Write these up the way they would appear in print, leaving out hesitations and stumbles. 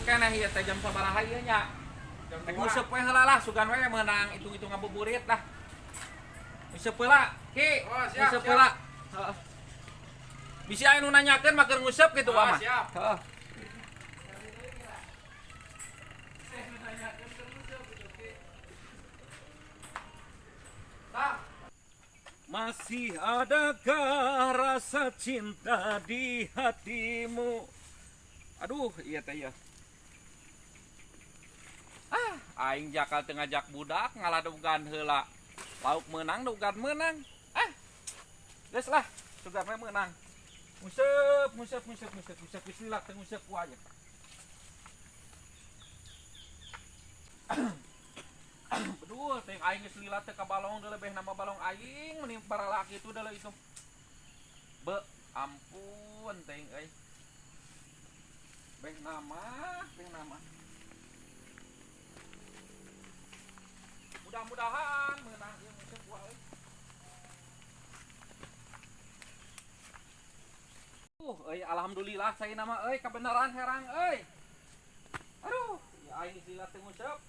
keneh ieu teh jam sabaraha ieu nya. Rek nguseup we heula lah sugan we meunang hitung-hitung ngabuburit lah. Nguseup heula, Ki. Nguseup heula. Heeh. Bisi aya nu nanyakeun mah keur nguseup kitu mah. Heeh. Masih adakah rasa cinta di hatimu? Aduh, iya teh ya. Aing jakal teu ngajak budak ngaladogan heula. Lauk meunang dogan meunang. Geus lah, sugan we meunang. Nguseup bismillah teh nguseup ku aja. Aduh, teh aing geus lila teh ka balong deuleu beh nama balong aing meni para laki itu deuleu itu. Be, ampun teh euy. Beh nama. Mudah-mudahan meunang ieu nguseup ku euy. Euy alhamdulillah saya nama euy kabenaran herang euy. Aduh, ya aing geus lila teh nguseup.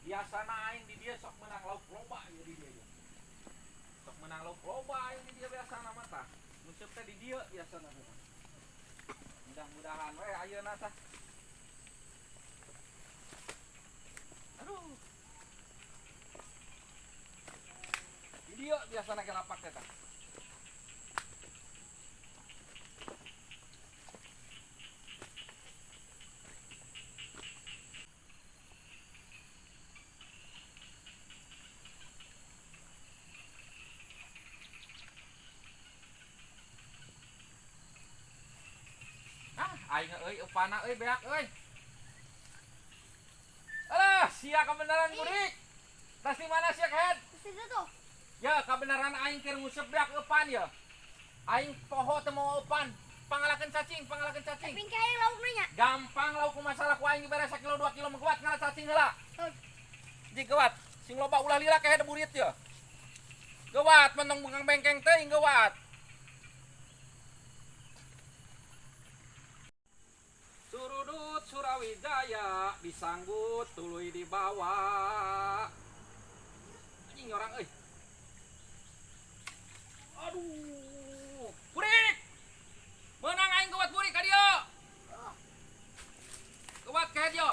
Biasana aing di dia sok menang lauk loba ya di dia ya. Sok menang lauk loba aing di dia biasana mah tah. Nguseup teh di dia biasana mah. Mudah-mudahan we ayeuna tah. Aduh. Di dia biasana ge lapak teh tah. Aing euy upana euy beak euy. Alah, sia kebenaran burik. Tas di mana sia kehead? Situ tuh. Ya, kebenaran aing keur nguseup beak eupan ya. Aing poho teu mau eupan. Pangalakeun cacing. Tapi kayak lauk nanya. Gampang lauk masalah ku aing beres 1 kilo 2 kilo mengkuat ngala cacing heula. Ji geuat. Sing loba ulah lila kehead burit ya. Geuat mentong bungang bengkeng teuing geuat. Surudut Surawijaya disanggut tuluy dibawa. Anjing orang euy. Aduh. Burik. Meunang aing geuat burik ka dieu. Geuat ka dieu.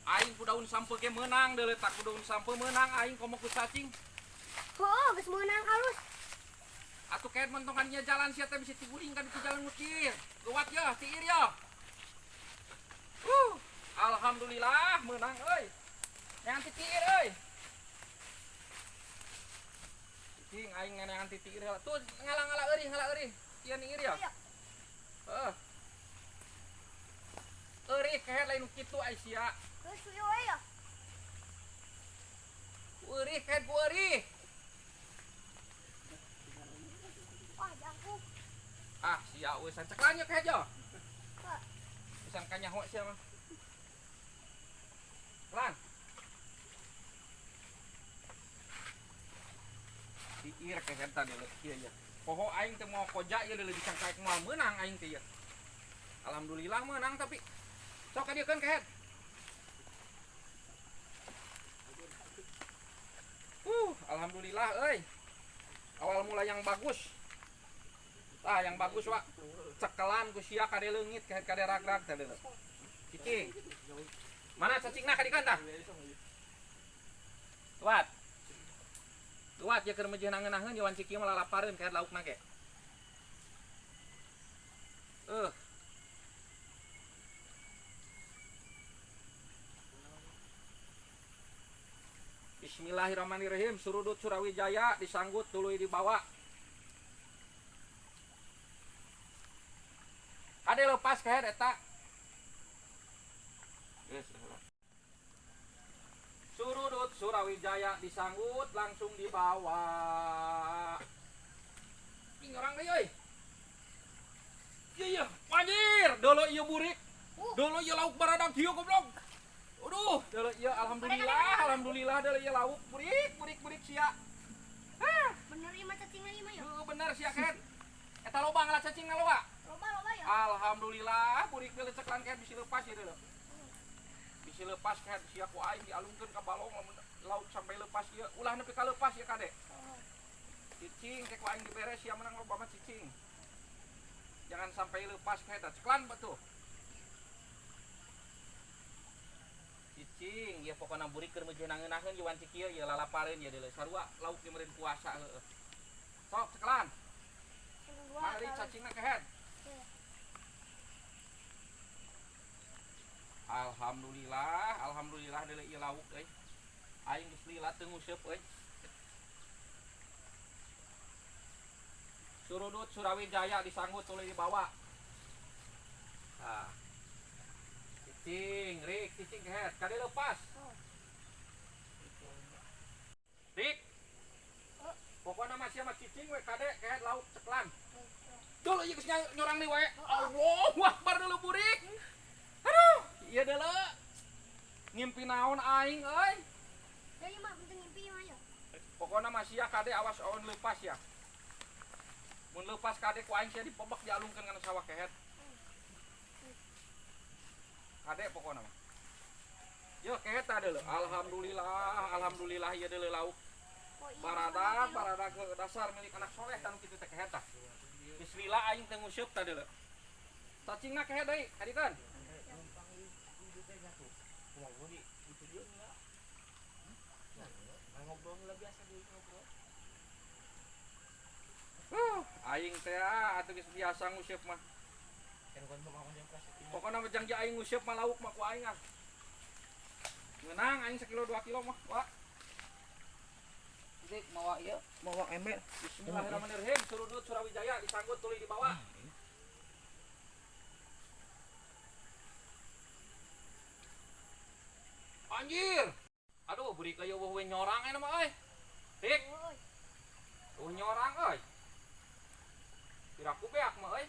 Aing ku daun sampeu ge meunang deuleu tak ku daun sampeu meunang aing komo ku cacing. Oh, geus meunang halus. Atuh kaet mentongannya jalan sia teh bisa tiguling ka di jalan ngukir. Geuat ya, tiir ya. Alhamdulillah menang euy. Yang titiir euy. Cing aing ngeunang titiir heula. Tuh ngala-ngala eueuh. Ieu niir ya. Heeh. Eueuh kehe lain kitu ai sia. Geus suyo we ya. Eueuh kehe ku eueuh. Wah, jangkuk. Sia euy sanceklannya kehe jo. Pisan kanyaho sia mah. Lang. Diir kehe tadi kieu ya. Poho aing teh mau koja ieu deuleu disangka moal meunang aing teh ya. Alhamdulillah menang tapi sok kadiekeun kehe. Alhamdulillah euy. Awal mula yang bagus. Yang bagus wa. Cekelan ku sia kade leungit kade rag-rag teh deuleu. Cicing. Mana cacingna ka dikeun tah? Geuat ya keur meujeun ngeunaheun ya wan ciki mah lalapareun kayak laukna ge. Bismillahirrahmanirrahim. Surudut Surawijaya disanggut tuluy dibawa. Ade lepas kayak eta. Surudut Surawijaya disanggut langsung dibawa. Ing orang deui euy. Iya, anjir, dolo ieu burik. Dolo ieu lauk baradag hieu goblok. Aduh, dolo ieu alhamdulillah dolo ieu lauk burik sia. Bener ieu mah cacingna ieu mah ya. Bener sia ket. Eta loba ngala cacingna loba. Loba ya. Alhamdulillah burik teh leceklan kayak bisa lepas ya dulu. Bisa lepas kayak sia ku aing dialungkeun ka balong laut sampai lepas ya. Ulah nepi ka lepas ya Kade. Cicing kayak ku aing diberes ya menang loba mah cicing. Jangan sampai lepas kayak eta ceklan betul. Cicing ya pokona burik keur mejeunangeunahkeun jeung wancik ieu ya lalapareun ya deuleu sarua lauk di meureun puasa heueuh. Sok ceklan. Mari cacingna kehead. Alhamdulillah deuleu ieu lauk euy. Aing geus lila teu nguseup euy. Surudut Surawijaya disanggut tuluy dibawa. Nah. Cicing, Rik, cicing kehead. Kade lepas. Rik. Pokokna masih sama cicing we kade kehead lauk ceklan. Dulu ieu geus nyorang deui we. Allahu Akbar dulu burik. Aduh, ieu deuleu. Ngimpi naon aing euy. Deui mah penting ngimpi mah ya. Pokokna masih ya kade awas awan lepas ya. Mun lepas kade ku aing sia dipebek dialungkeun kana sawah kehead. Kade pokokna mah. Yo kehead tah deuleu. Alhamdulillah ieu deuleu lauk. Baradag ke dasar milik anak soleh tanu kitu teh kehead tah. Bismillah aing teu nguseup tah deuleu. Cacingna kehead deui, hadikeun. Aing teh atuh geus biasa nguseup mah. Pokona mah janji aing nguseup mah lauk mah ku aing ah. Meunang aing 1 kilo 2 kilo mah, Wak. Dik mawa ieu, mawa ember. Bismillahirrahmanirrahim. Surudut Surawijaya disanggut tuluy dibawa. Anjir. Aduh, beri ka eueuh we nyorang aya mah euy. Dik. Nyorang euy. Piraku beak mah euy.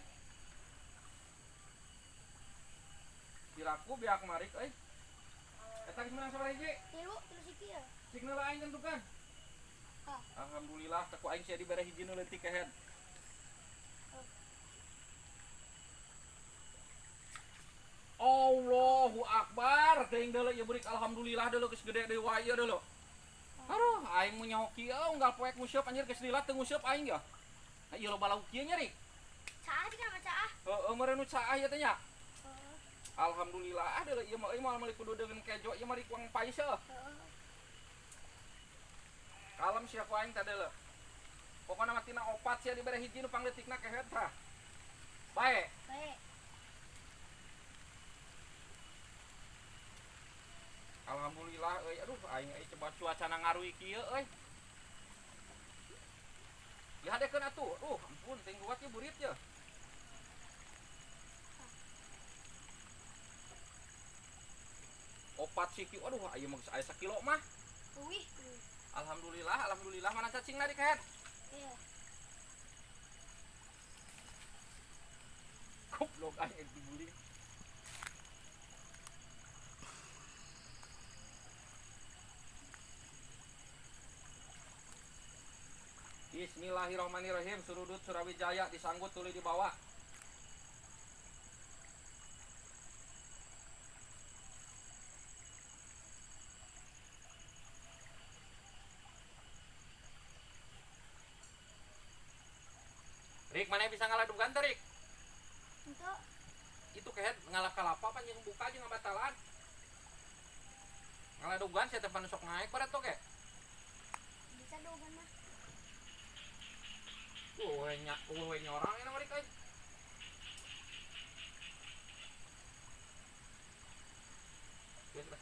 Piraku beak marik euy. Eta geus menang sabaraha hiji? 3 siki ya. Signal aing tentukan. Alhamdulillah tak ku aing sia dibere hiji nu leutik kehead. Allahu Akbar. Teuing deuleu ieu burik alhamdulillah deuleu geus gede deui wae ieu deuleu. Aduh, aing mun nyaho kieu unggal poek nguseup anjir geus lila teu nguseup aing ya. Nah, ieu loba lauk kieu nya Rik. Caah di kana caah. Heeh, meureun nu caah ieu teh nya. Alhamdulillah deuleu ieu mah euy moal meuli kudu dengan kejo ieu mah rikuang pais heuh. Kalem sia ku aing teh deuleu. Pokona mah tina opat sia dibere hiji nu pangleutikna kehead tah. Bae. Alhamdulillah euy aduh aing coba cuacana ngaruhi kieu euy. Ya hadekeun atuh. Ampun teuing ruwat ieu burit ye. Opat siki aduh ieu mah geus aya 1 kilo mah. Wih. Alhamdulillah mana cacingna di kehead. Iya. Goblok aing dibuli. Bismillahirrahmanirrahim. Surudut Surawijaya disanggut tuluy dibawa. Rik, mana bisa ngaladugan teh, Rik? Untuk Itu kehead ngalap kalapa pan jeung buka jeung ngabatalan. Ngaladugan sia teh pan sok naik pada toke. bisa dogan mah. We nyorang aya mah Rik euy. Geus lah.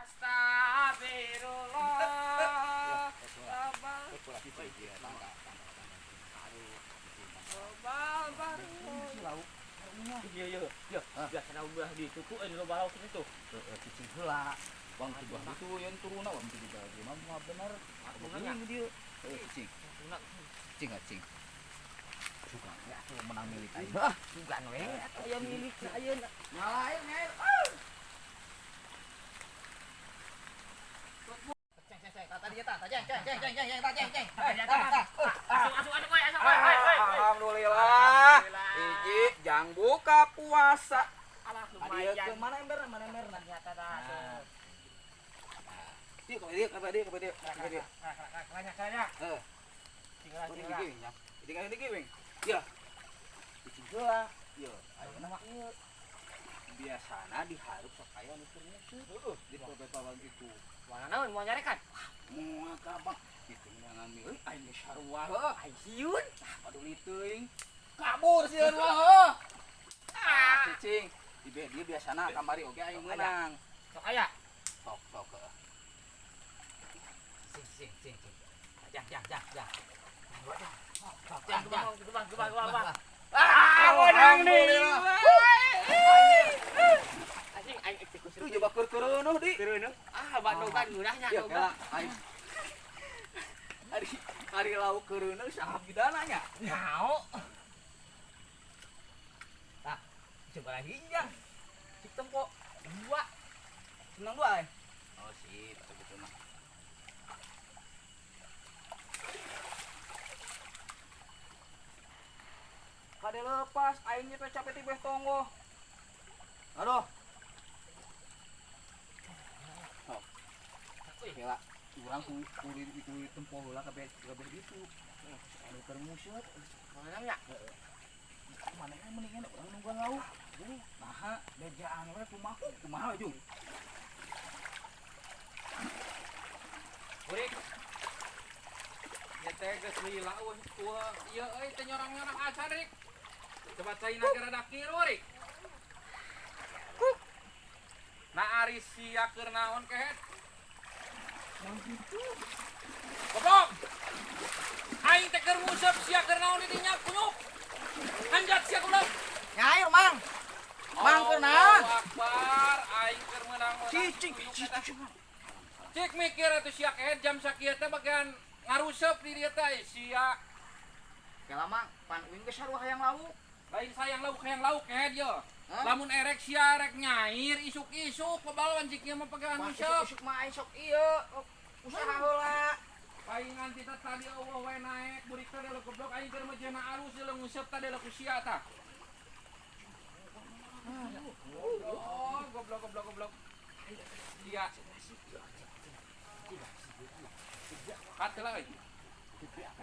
Astagfirullah. Iya. Biasa udah ditutuin lo balau situ. Cicing heula. Bang tubuh itu yang turun awan tu juga. Mah benar. Begini dia. Cicing. Cicing. Suka ya tuh menang milik aing. Sugan we aya milik ayeuna. Nyalain air. Ceng kata dia tah. Alhamdulillah. Hiji jang buka puasa. Dia ke mana ember ternyata dah. Dia kepada dia. Ya. Dicinggela. Ya, ayeuna mah ieu. Biasana diharap sok aya nu keur musuh. Di pawang itu. Mana naon mau nyarekan? Moal ka Bang. Kitu jangan milih aing geus sarua heuh. Ai siun. Paduli teuing. Kabur sieun wah heuh. Cicing. Dia biasana kamari oge aing meunang. Sok aya. Sok heuh. Sing. Jang. Gebang. Alhamdulillah. Anjing aing eksekusi. Tuh coba keur-keureunuh di. Keureuneung. Bandogan geurahnya Ya kela aing. Hari lauk keureuneung saha bidananya? Nyao. Tah, coba lagi jang. Cik tempo 2. Senang dua ay. Oh sip, begitu mah. Kade lepas, aingnya teh capek tibeh tonggo. Aduh. Oh. Kela, urang kulit itu tempo heula kabeh ditu. Anu termusut. Manangnya? Mana mendingan urang nunggu lauk. Nah, bejaan we kumaha Jung? Burik. Ya teh geus lila tua. Ieu euy teh nyorang-nyorang acan Rik. Coba cai nagara dakir Rik. Na ari sia keur naon kehet? Goblok. Aing teh keur musep sia keur naon di dinya kunyuk. Hanjat sia goblok. Nyair, Mang. Mang keur naon? Allahu Akbar, aing keur meunang-meunang. Cicing. Cik mikir atuh sia kehet jam sakieu teh bagian ngarusep di dieu teh sia. Kela Mang, pan uing geus sarua hayang lauk. Lain sayang lauk kehet ye. Hah? Lamun erek sia rek nyair isuk-isuk pebalawan jik ieu mah pegangan Pan musep. isuk mah aing sok ieu. Usaha heula. Paingan kita tadi eueuh we naek burik teh delok goblok aing keur mejana arus delok ngusep teh delok ku sia tah. Goblok. Sia. Kat lah euy.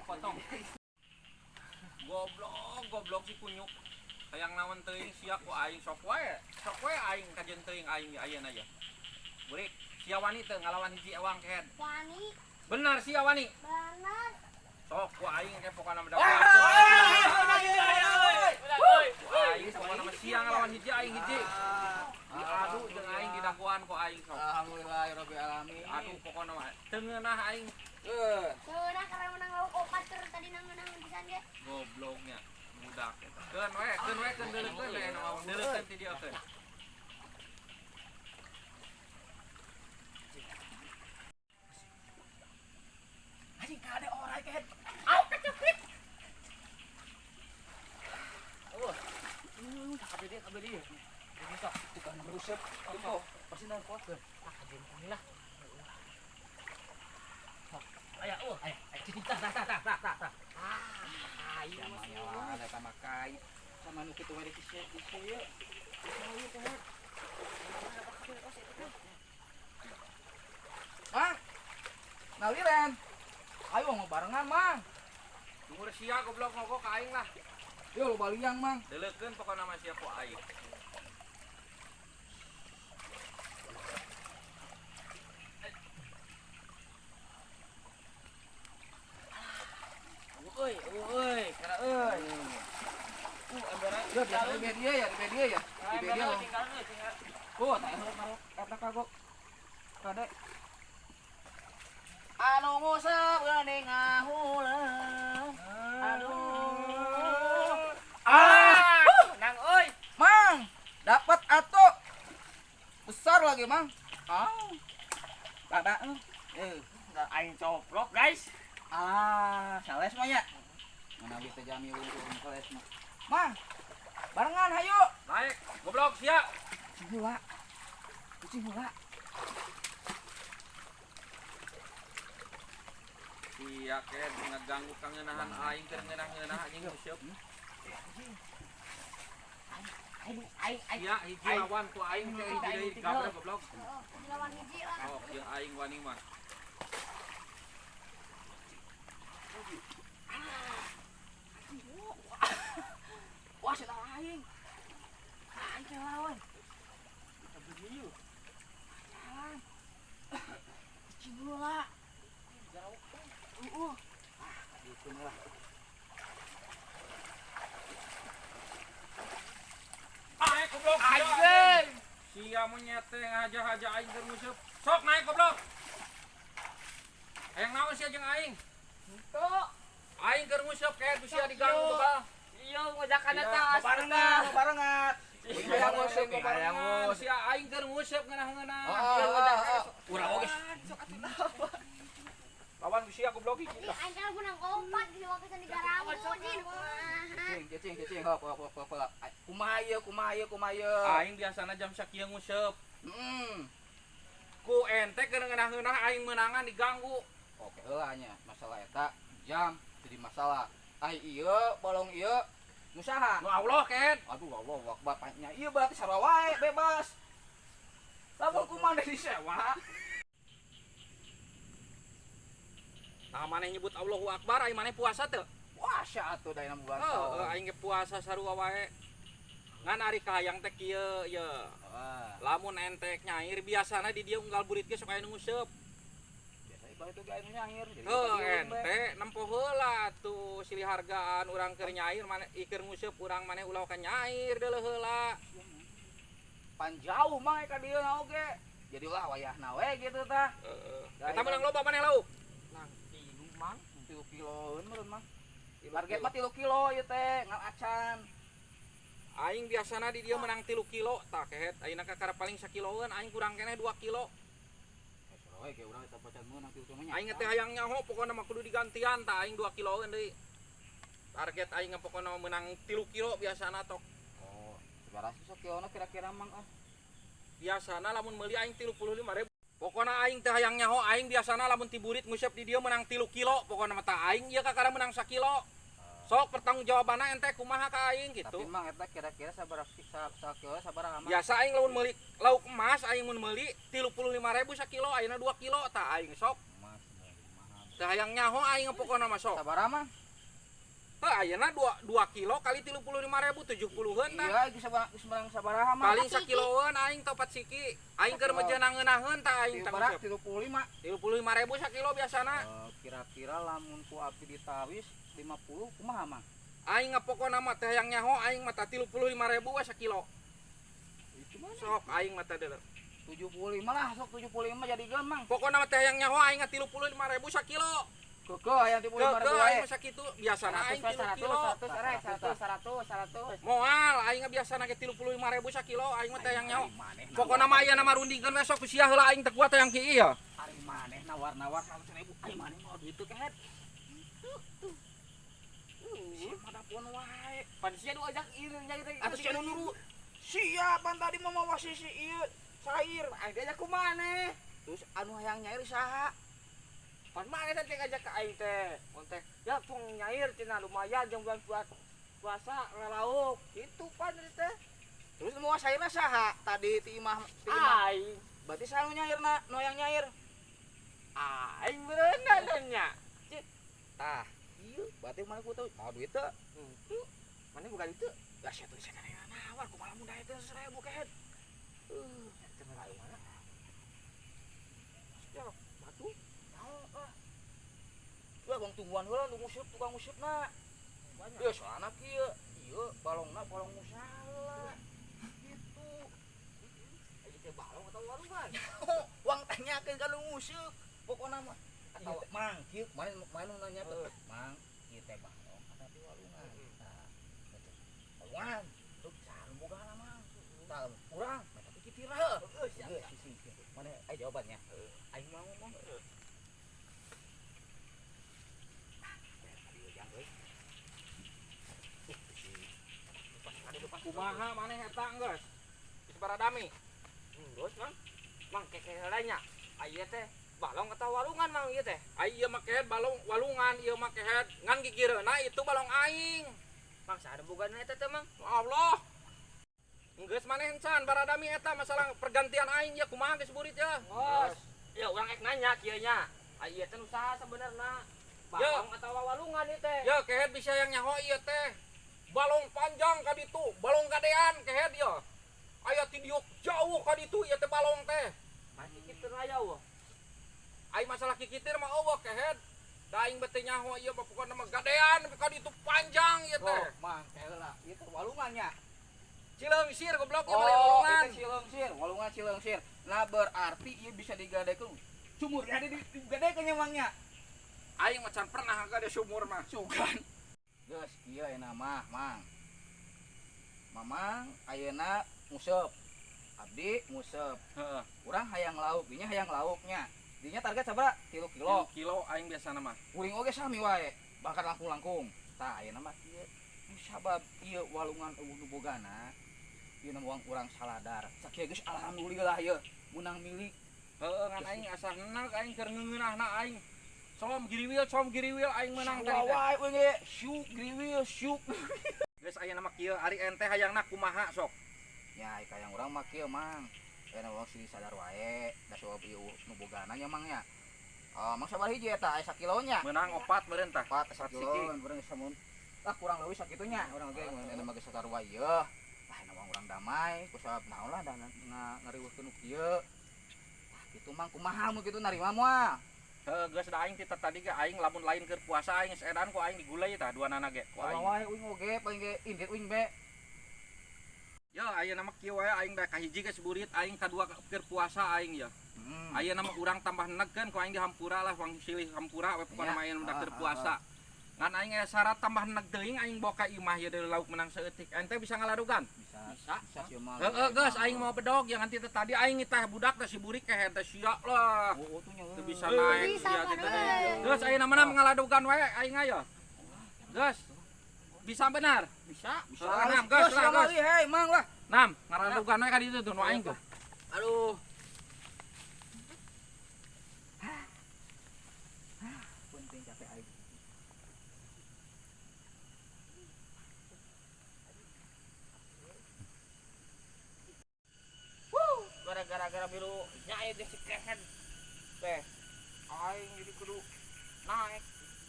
Potong. Goblok si kunyuk. Hayang naon teuing sia ku aing sok we aing kajen teuing aing di ayeuna ya. Burik, sia wani teu ngalawan hiji ewang kehet. Wani, Benar sia wani. benar. Sok ku aing ke pokona meda. Aing pokona mah sia ngalawan hiji aing hiji. Aduh jeung aing didakuan ku aing sok. Alhamdulillahirabbil alamin. Aduh pokona mah teu ngeunah aing. Seurah karena menang lauk opat keur tadi nang pisan ge. Gobloknya budak eta. Keun deuleukeun we anu mau deuleukeun ti dieu keun. Anjing kade orai kehet. Kabeh dia. Ini sok. Tukang rusep. Tempo, pasti nang kuat keun. Kajen inilah. Aya, cicing tah. Ayo Namanya lah ada sama kai. Sama nu kitu we di ieu. Mang. Naliren. Ayo mau barengan, Mang. Umur sia goblok ngogok ka aing lah. Yo lo baliang, Mang. Deuleukeun pokona mah sia ku aing. euy, kara euy. Yo di dia ya. Di dia lo. Tinggal. Oh, tak enak marok kata kagok. Kade. Anu ngusap geuning ngahuleng. Aduh. Nang euy. Mang, dapat atuh. Besar lagi, Mang. Ada Aing coplok, guys. sales mah ya. Mana bisa jami urung sales mah. Mang, barengan hayu. Naik goblok sia. Kucing hula. Sia kayak ngeganggu kangenahan aing keur ngeunah-ngeunah anjing Yusuf. Aing Iya, hiji lawan ku aing teh hiji deui gabrek goblok. Oh, dilawan hiji lah. Oh, jeung aing wani mah. wah cenah aing. Aing teh lawan. Kita beli yuk. Jalan. Cibula. Jauh. Itu lah. Aing goblok. Anjing. Sia monyet teh ngaja-haja aing keur museup. Sok naik goblok. Hayang naon sia jeung aing? Tuh. Aing keur museup kayak sia diganggu bal. Iya, ngojakan Iya, eta. Barengan. Hayang nguseup, hayang Oh, sia aing keur museup ngeunah-ngeunah. Urang oge. Lawan ku sia goblok iki. Ih, aing kan menang opat di waktu di Garangu, Jin. Cing, hop. Kumaha ieu? Aing biasana jam sakieu nguseup. Heeh. Ku ente keur ngeunah-ngeunah aing meunangan diganggu. Oke heula nya, masalah eta jam jadi masalah. Ieu bolong ieu musaha. Nu Allah ken. Aduh Allah bapaknya. Ieu berarti sarua wae bebas. Lamun kumaha disewa? Tah maneh nyebut Allahu Akbar aing maneh puasa teu? Puasa atuh dayana bulan Oh, aing ge puasa sarua wae. Ngan ari kahayang teh kieu ye. Lamun ente nyair biasana di dieu unggal burit ge sok aya nu nguseup. Biasa ibarat itu anu nyair. Heuh ente nempo heula tuh silih hargaan urang keur nyair maneh ikeur nguseup urang maneh ulah ka nyair deuleu heula. Pan jauh mah ka dieu na oge. Jadi ulah wayahna we gitu tah. Eta menang loba maneh lauk. Nang 3 mang, 3 kiloan meureun mah. Target mah 3 kilo ieu teh, ngan acan. Aing biasana di dieu menang 3 kilo tah kehet ayeuna kakara paling sakiloan aing kurang keneh 2 kilo. Sarua ge urang eta pacan meunang 3 kilo nya. Aing teh hayang nyaho pokona mah kudu digantian tah aing 2 kiloan deui. Target aing mah pokona menang 3 kilo biasana tok. Oh, seberapa sih kilona kira-kira mang Biasana lamun meuli aing 35.000. Pokona aing teh hayang nyaho aing biasana lamun tiburit nguseup di dieu menang 3 kilo pokona mah tah aing ieu kakara menang 1 kilo. Sok pertanggungjawabanna ente kumaha ka aing gitu. Tapi mang eta kira-kira sabaraha kilo sabaraha mah? Biasa aing lamun meuli lauk emas aing mun meuli 35.000 sakilo ayeuna 2 kilo tah aing sok. Emas mahal. Teh hayang nyaho aing pokona mah sok. Sabaraha mah? Teh ayeuna 2 kilo kali 35.000 70-eun tah. Iya, geus menang sabaraha mah? Paling sakiloan aing topat siki. Aing keur mejeuna ngeunaheun tah aing tang Sabaraha 35. 35.000 sakilo biasana. Kira-kira lamun ku abdi ditawis 50 kumaha mah? Aing ngapokona mah teh hayang nyaho aing mah tah 35.000 we sakilo. Itu mah Sok aing mah teh deuleu. 75 lah, sok 75 jadi geun mang. Pokona mah teh hayang nyaho aing 35.000 sakilo. Keukeun aya 35 Keukeun ribu aing wae. mah sakitu biasana aing 3 100 kilo. 100. Moal aing biasana ge 35.000 sakilo aing mah teh hayang nyaho. Pokona mah aya na marundingkeun we sok sia heula aing teh kuat teh yang kieu ya. Ari maneh nawar-nawar 100.000 ari maneh mau gitu kehet. Madapun wae. Pan sia nu ajak ieu nya teh. Atuh sia nuru. Siapan tadi mah mawasi si ieu sair. Aing diajak ku maneh. Terus anu hayang nyair saha? Pan maneh teh ngajak ka aing teh. Mun teh ya tong nyair cenah lumayan jeung bulan puasa ngalauk. Itu pan teh. Terus mau sairna saha? Tadi ti imah Aing. berarti saha nu nyairna, nu hayang nyair. Aing beuneuh nya. Tah, ieu berarti mana ku tahu mau duit teu? Itu maneh bukan itu. Lah sia teu sakana nawar kumaha mun dae teh 1.000 kehet. Cenah lain mana? Ya, batu. Naon Lah bang tungguan heula nu nguseup tukang ngusupna. Ya soalna kieu, ieu balongna balong musala. Gitu. Aing teh balong atau warungan? Uang tanyakeun ka nu nguseup. Pokona mah atawa mang kieu main nanya teh. Mang, ieu teh balong tapi walungan. Nah, betul. Walungan. Tuh sareng bogana mang. Tah urang, tapi kitira heuh. Geus sisi. Mana jawabannya? Aing mau ngomong. Kumaha maneh eta geus? Geus baradami. Terus mang keke heulanya. Aya teh balong atau walungan mang ieu teh? Ai ieu mah kehead balong walungan, ieu mah kehead ngan gigireuna itu balong aing. Mang sada boga eta teh mang? Allah. Geus maneh encan baradami eta masalah pergantian aing ya kumaha geus burit ya. Ngos. Ya urang ek nanya kieu nya. Ieu teh nu saha sabenerna? Balong atau walungan ieu teh? Ya kehead bisa yang nyaho ieu teh. Balong panjang ka ditu, balong gadean kehead ya. Aya ti diuk jauh ka ditu ieu teh balong teh. Masih kitu aya wah. Ai masalah kikitir mah eueuh kehead. Da aing beuteung nyaho ieu mah pokona mah gadean ka ditu panjang ieu teh. Oh, mang heula. Ieu teh walungannya. Cileungsir goblok ieu Oh, mah walungan. itu cileungsir, walungan cileungsir. Nah berarti ieu bisa digadekeun. Sumurnya ada digadekeun emangnya. Aing macan pernah gade sumur mah. Sugan. Geus kieu euna mah, Mang. Mamang ayeuna museup. Abdi museup. Heeh. Urang hayang lauk, dinya hayang lauknya. Dinya target sabaraha? 3 kilo. Kilo aing biasana mah. Uring oge sami wae. Bakar langkung-langkung. Tah ayeuna mah kieu. Sabab ieu walungan eueuh nu bogana. Ieu na uang urang saladar. Sakieu geus alhamdulillah ieu menang milik. Heeh ngan aing asa neunag aing keur ngeungeunahna aing. Som giriwil aing menang tadi teh. Wae we syuk griwil syuk. Geus aya nama kieu ari ente hayangna kumaha sok. Ya kayang urang mah kieu Mang. Aya wong si sadar wae da sabab ieu nu bogana nya Mang nya. Mang sabar hiji eta aya sakilonya. Menang 4 meureun tah. 4 sakilo beurang samun. Kurang leuwih sakitunya urang ge aya mah geus sadar wae ieu. Tah aya urang damai ku sabab naon lah ngariweuhkeun kieu. Tah kitu Mang kumaha mun kitu narima moal. Heeh geus da aing ti tadi ge aing lamun lain keur puasa aing seedan ku aing digulai tah duanana ge ku aing. Wae uing oge paling ge indit uing be. Ya ayeuna mah kieu wae aing da kahiji geus burit aing kadua keur puasa aing ya. Ayeuna mah urang tambah negkeun ku aing di hampura lah wang silih hampura we pokona mah ayeuna da keur puasa. Ngan aing aya syarat tambah neg teuing aing bawa ka imah ieu deui lauk menang saeutik. Ente bisa ngaladugan? Bisa sih mah. Heeh geus aing mau bedog yang nanti tadi aing teh budak teh si burik kehe teh sia lah. Oh tuh nya. Teu bisa naik Bisa sia kan, gitu. euy. Geus ayeuna mah ngaladugan wae aing aya. Geus. Bisa benar? Bisa. Nam geus lah geus. Hei Mang lah. Nam ngaladugan wae ka ditu tuh nu aing tuh. Aduh. Penting capek aing. Gara-gara biru nyai deh si kehead teh aing jadi kudu naik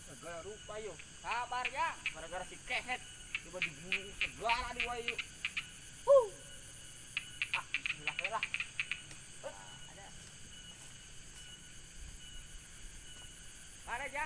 segala rupa yuk sabar ya gara-gara si kehead coba diburu segala di wayu bismillah we lah ada aja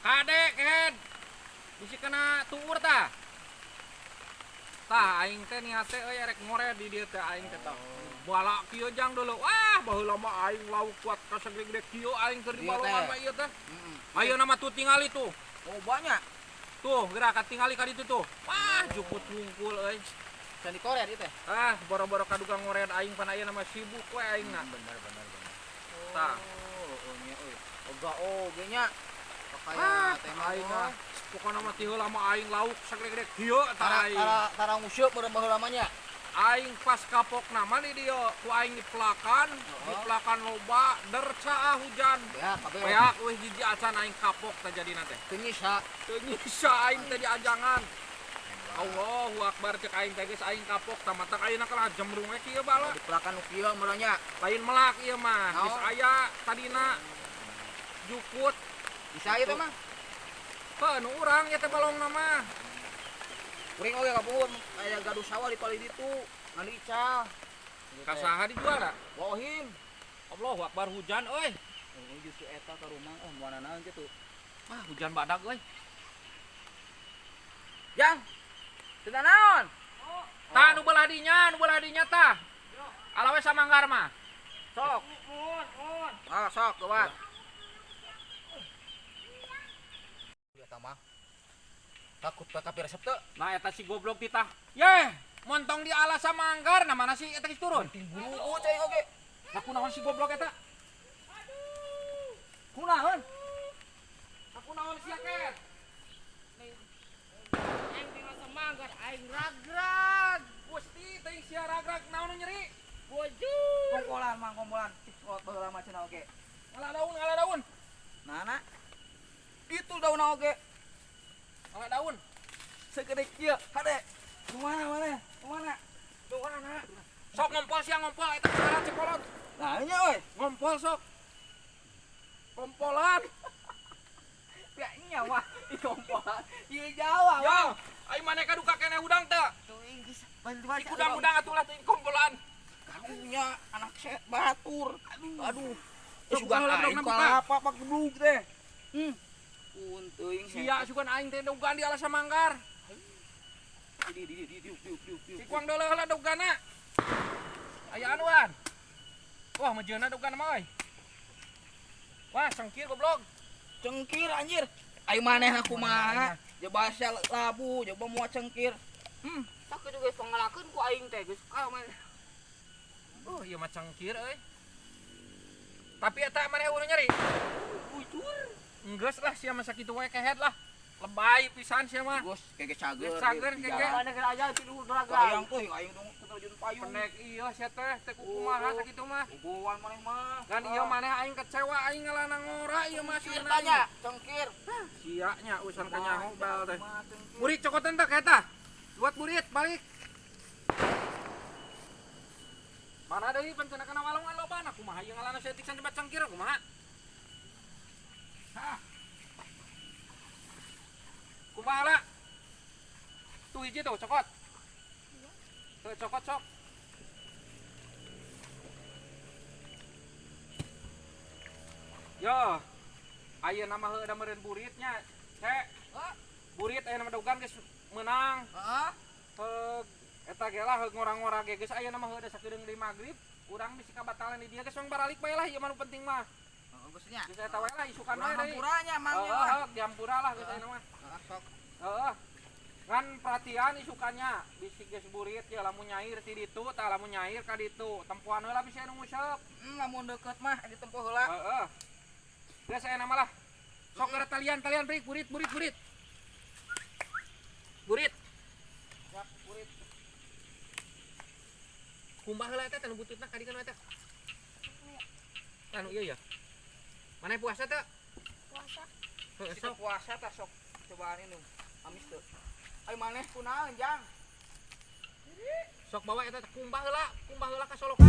Kade kehead. Bisi kena tuur tah. Tah aing teh niat teh euy erek ngore di dieu teh aing teh tah. Bala kieu jang dulu. Wah, baheula mah aing lauk kuat ka segede kieu aing keur di balongan mah ieu teh. Ayeuna mah tuh tingali tuh. Oh banyak. Tuh, gerakan tingali ka ditu tuh. Wah, juput wungkul euy. Can di Korea itu teh. Boro-boro kadugang ngorean aing pan ayeuna mah sibuk we aingna. Bener. Tah. Oh nya euy. Oga oge nya. Kayak tema aing mah. pokona mah ti heula mah aing lauk sagede kieu tah aing. Tara museup beurang baheula mah nya. Aing pas kapok nama di dia ku aing dipelakan loba derca hujan Ya, kabeh. beak weh hiji acan aing kapok teh jadi teh Teu nyisa. teu nyisa aing teh di ajangan Allahu Akbar cek aing teh geus aing kapok tah mata ayeuna kalah jemrung we kieu bala Dipelakan nu kieu meureun nya. lain melak ieu mah geus Naon? aya tadina jukut Bisa ieu teh mah. heuh nu urang ieu teh balongna mah Kuring oge kapuhun aya gaduh sawah di pali ditu. Ngan diical. kasaha dijual da Wohim. Allahu Akbar hujan euy Oh justru eta ka rumah moana naon kitu. hujan badag euy Jang. Teu naon? Tah nu belah dinya tah. Alawe samanggar mah. Sok. Ah, sok gawat. Ya mah. Takut ka tapi resep teu. Nah eta si goblok titah. Yeh, montong di ala samanggar na mana si eta geus turun. Buru cai oge. Nah kunaon si goblok eta? Kunaon? Aku naon sia ket? Aing tinggal semanggar, aing ragrag. Gusti teuing sia ragrag naon nu nyeri? Boju. Kompolan mang kompolan. Cikot baheula mah cenah oge. Ngala daun. Nana. Itu daun oge. Ngala daun. Segede kieu. Hade. Kumana? Kumana? Sok ngompol sia ngompol eta sekarang cikolot. Nah, nya euy. Ngompol sok. Kompolan. Ya nya mah di kompolan. Ieu Jawa Ya, mah. ai maneh kaduka keneh udang teu. Tuh geus bantu-bantu. Di udang-udang atulah teuing kompolan. Karunya anak set batur. Aduh. Sok Sugan ulah aing dong pala apa pak geblug teh. Teuing Sia sugan aing teh dogan di alas samanggar. di. Si kuang deuleuh heula dogana. Aya anuan. Wah, mejeuna dogan mah euy. Wah, sengkir goblok. Cengkir anjir. Ayo maneh aku mah. Coba basa labu, coba muat cengkir. Tak juga pengalakeun ku aing teh geus ka mah. Oh, ieu mah cengkir euy. Tapi eta maneh ulu nyeri. Bujur. Enggeus lah sia mah sakitu wae kehet lah. Lebay pisan sia mah. Gus kege cager. Geus cager, kege. Mana geus aja ti luhur ragrag. Ayang tuh, aing dong terjun payung. Pendek ieu sia teh kumaha sakitu mah. Ubuan maneh mah. Kan ieu maneh aing kecewa aing ngalana ngora ieu mah Cengkir sieuna. tanya, cengkir. Sia nya usan kanyaho bal teh. Burit cokotan teh eta. Buat burit balik. Mana deui pancena kana walungan lobana kumaha ieu ngalana setik san tempat cengkir kumaha? Hah. Kumaha lah? Tuh hiji tuh cokot. Tuh cokot sok. Yo. Ayeuna nama heuda meureun buritnya. Cek. Burit aya nama dogan geus meunang. Heeh. Eta ge lah ngora-ngora ge geus aya nama heuda sakedeung di magrib. Urang bisi kabatalan di dieu geus balik bae lah ieu mah nu penting mah. Geus nya. Geus eta wae lah isukan wae deui. Hampuranya mangnya. Heeh, diampura lah geus aya mah. Sok. Heeh. Ngan perhatian isukannya bisi geus burit ya lamun nyair ti ditu tah lamun nyair ka ditu tempuan heula bisi anu nguseup. Lamun deukeut mah ditempuh heula. Heeh. Geus aya nama lah. Sok gara talian brik burit. Burit. Yak burit. Kumbah heula eta tanu bututna ka dikeun eta. Anu ieu ya. Mana puasa teh? Puasa. Heeh, Sok sok. puasa tah sok cobaan ini. Amis teu. Ayo maneh kunaon, Jang? Sok bawa eta kumbah heula ka solok